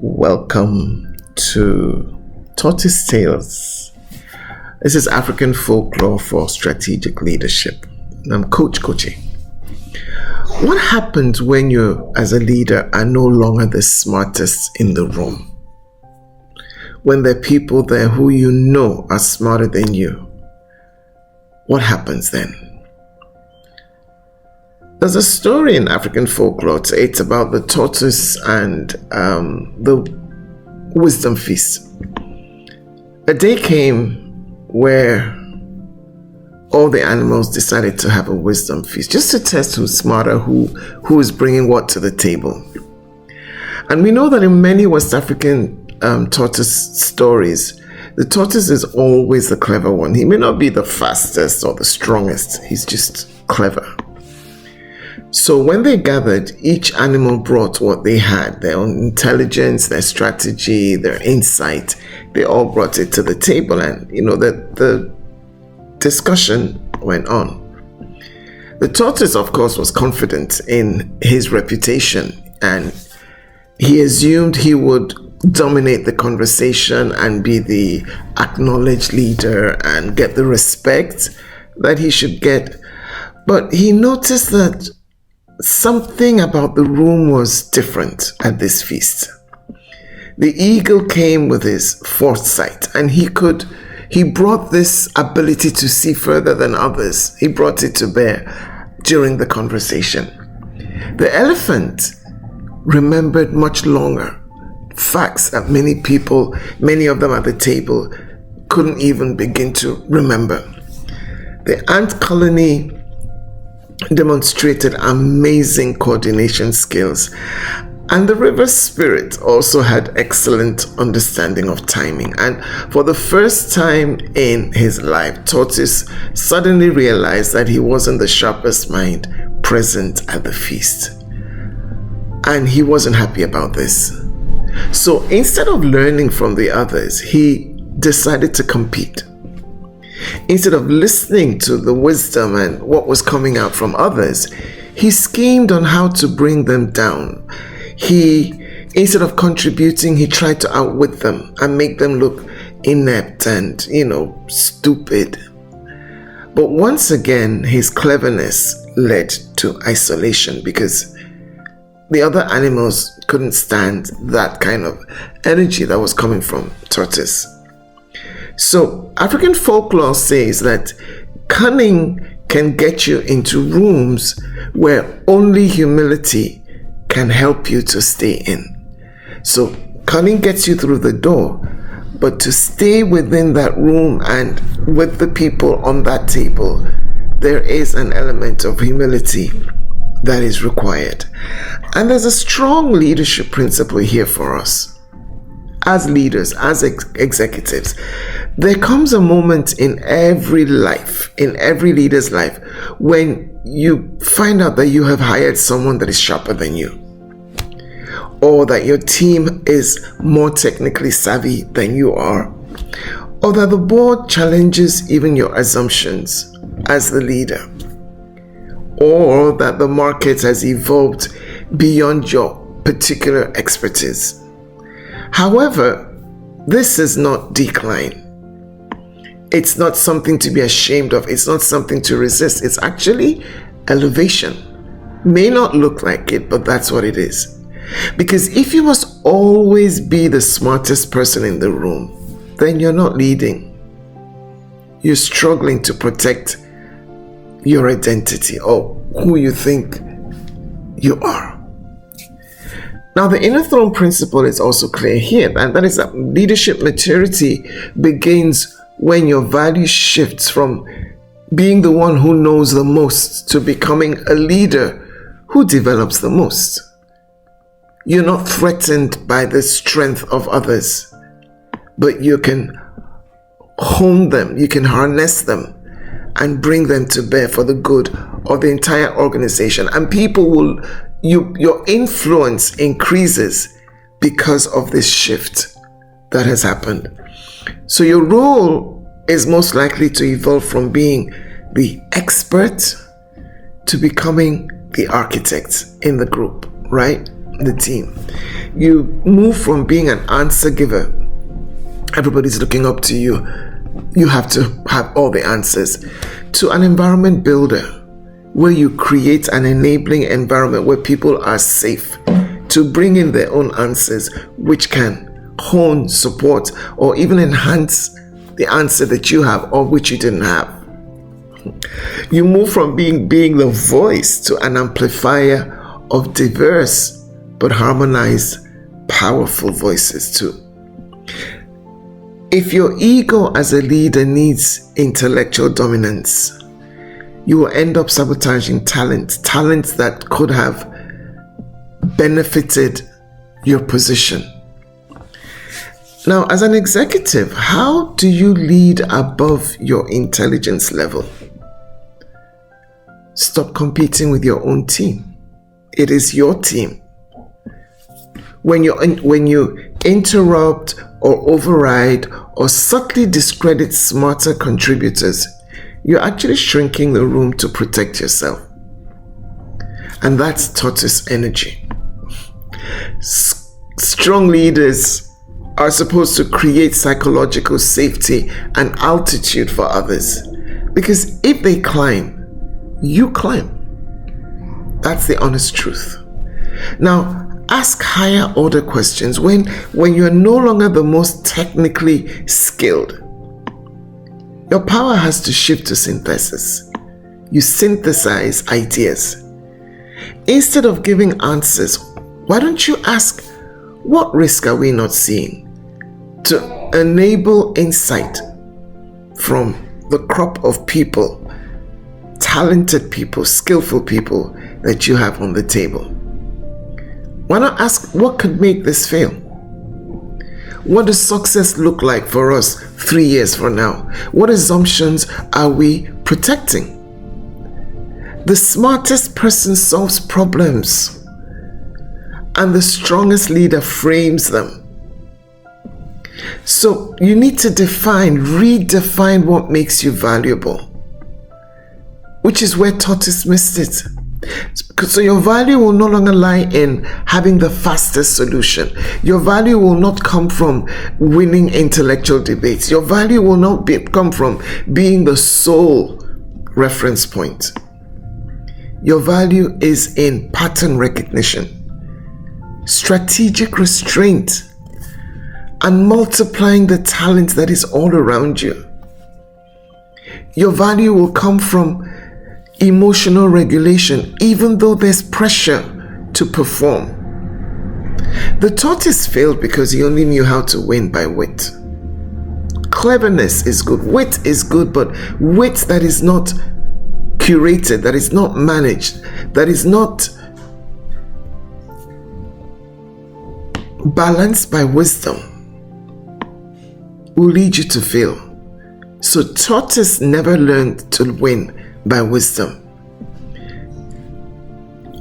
Welcome to Tortoise Tales. This is African folklore for strategic leadership. I'm Coach Kochi. What happens when you, as a leader, are no longer the smartest in the room? When there are people there who you know are smarter than you, what happens then? There's a story in African folklore. It's about the tortoise and the wisdom feast. A day came where all the animals decided to have a wisdom feast, just to test who's smarter, who is bringing what to the table. And we know that in many West African tortoise stories, the tortoise is always the clever one. He may not be the fastest or the strongest. He's just clever. So when they gathered, each animal brought what they had, their own intelligence, their strategy, their insight. They all brought it to the table, and the discussion went on. The tortoise, of course, was confident in his reputation, and he assumed he would dominate the conversation and be the acknowledged leader and get the respect that he should get. But he noticed that something about the room was different at this feast. The eagle came with his foresight, and he brought this ability to see further than others. He brought it to bear during the conversation. The elephant remembered much longer facts that many of them at the table couldn't even begin to remember. The ant colony demonstrated amazing coordination skills, and the river spirit also had excellent understanding of timing. And for the first time in his life, Tortoise suddenly realized that he wasn't the sharpest mind present at the feast, and he wasn't happy about this. So instead of learning from the others, he decided to compete. Instead of listening to the wisdom and what was coming out from others, he schemed on how to bring them down. Instead of contributing, he tried to outwit them and make them look inept and, stupid. But once again, his cleverness led to isolation because the other animals couldn't stand that kind of energy that was coming from Tortoise. So African folklore says that cunning can get you into rooms where only humility can help you to stay in. So cunning gets you through the door, but to stay within that room and with the people on that table, there is an element of humility that is required. And there's a strong leadership principle here for us. As leaders, as executives, there comes a moment in every leader's life, when you find out that you have hired someone that is sharper than you, or that your team is more technically savvy than you are, or that the board challenges even your assumptions as the leader, or that the market has evolved beyond your particular expertise. However, this is not decline. It's not something to be ashamed of. It's not something to resist. It's actually elevation. May not look like it, but that's what it is. Because if you must always be the smartest person in the room, then you're not leading. You're struggling to protect your identity or who you think you are. Now, the inner throne principle is also clear here, and that is that leadership maturity begins when your value shifts from being the one who knows the most to becoming a leader who develops the most. You're not threatened by the strength of others, but you can hone them, you can harness them and bring them to bear for the good of the entire organization. And your influence increases because of this shift that has happened. So your role is most likely to evolve from being the expert to becoming the architect in the group, right? the team. You move from being an answer giver. Everybody's looking up to you. You have to have all the answers, to an environment builder, where you create an enabling environment where people are safe to bring in their own answers, which can hone, support, or even enhance the answer that you have or which you didn't have. You move from being the voice to an amplifier of diverse but harmonized, powerful voices too. If your ego as a leader needs intellectual dominance, you will end up sabotaging talents that could have benefited your position. Now, as an executive, how do you lead above your intelligence level? Stop competing with your own team. It is your team. When you interrupt or override or subtly discredit smarter contributors, you're actually shrinking the room to protect yourself. And that's tortoise energy. Strong leaders are supposed to create psychological safety and altitude for others. Because if they climb, you climb. That's the honest truth. Now, ask higher order questions when you're no longer the most technically skilled. Your power has to shift to synthesis. You synthesize ideas. Instead of giving answers, why don't you ask, what risk are we not seeing? To enable insight from the crop of people, talented people, skillful people that you have on the table. Why not ask, what could make this fail? What does success look like for us 3 years from now? What assumptions are we protecting? The smartest person solves problems, and the strongest leader frames them. So you need to redefine what makes you valuable, which is where Tortoise missed it. So your value will no longer lie in having the fastest solution. Your value will not come from winning intellectual debates. Your value will not come from being the sole reference point. Your value is in pattern recognition, strategic restraint, and multiplying the talent that is all around you. Your value will come from emotional regulation, even though there's pressure to perform. The tortoise failed because he only knew how to win by wit. Cleverness is good, wit is good, but wit that is not curated, that is not managed, that is not balanced by wisdom, will lead you to fail. So tortoise never learned to win by wisdom.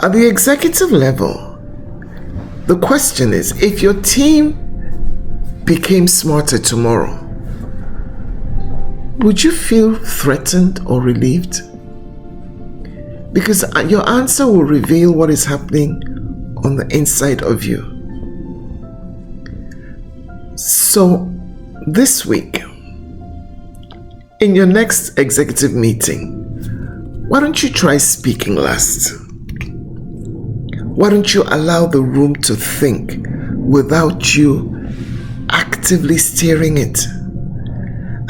At the executive level, the question is, if your team became smarter tomorrow, would you feel threatened or relieved? Because your answer will reveal what is happening on the inside of you. So this week, in your next executive meeting, why don't you try speaking last? Why don't you allow the room to think without you actively steering it?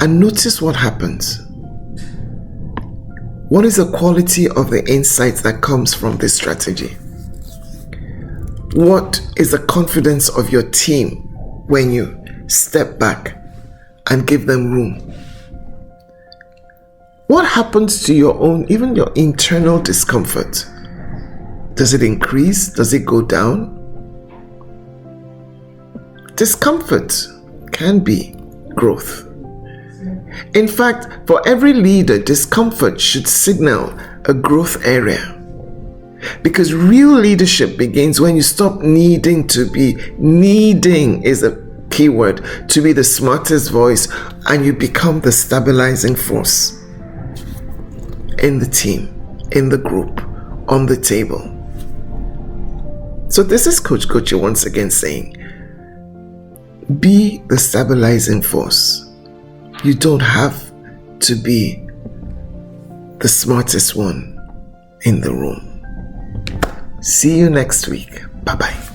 And notice what happens. What is the quality of the insight that comes from this strategy? What is the confidence of your team when you step back and give them room? What happens to your own, even your internal discomfort? Does it increase? Does it go down? Discomfort can be growth. In fact, for every leader, discomfort should signal a growth area. Because real leadership begins when you stop needing is a key word, to be the smartest voice, and you become the stabilizing force in the team, in the group, on the table. So this is Coach Kochi once again saying, be the stabilizing force. You don't have to be the smartest one in the room. See you next week. Bye-bye.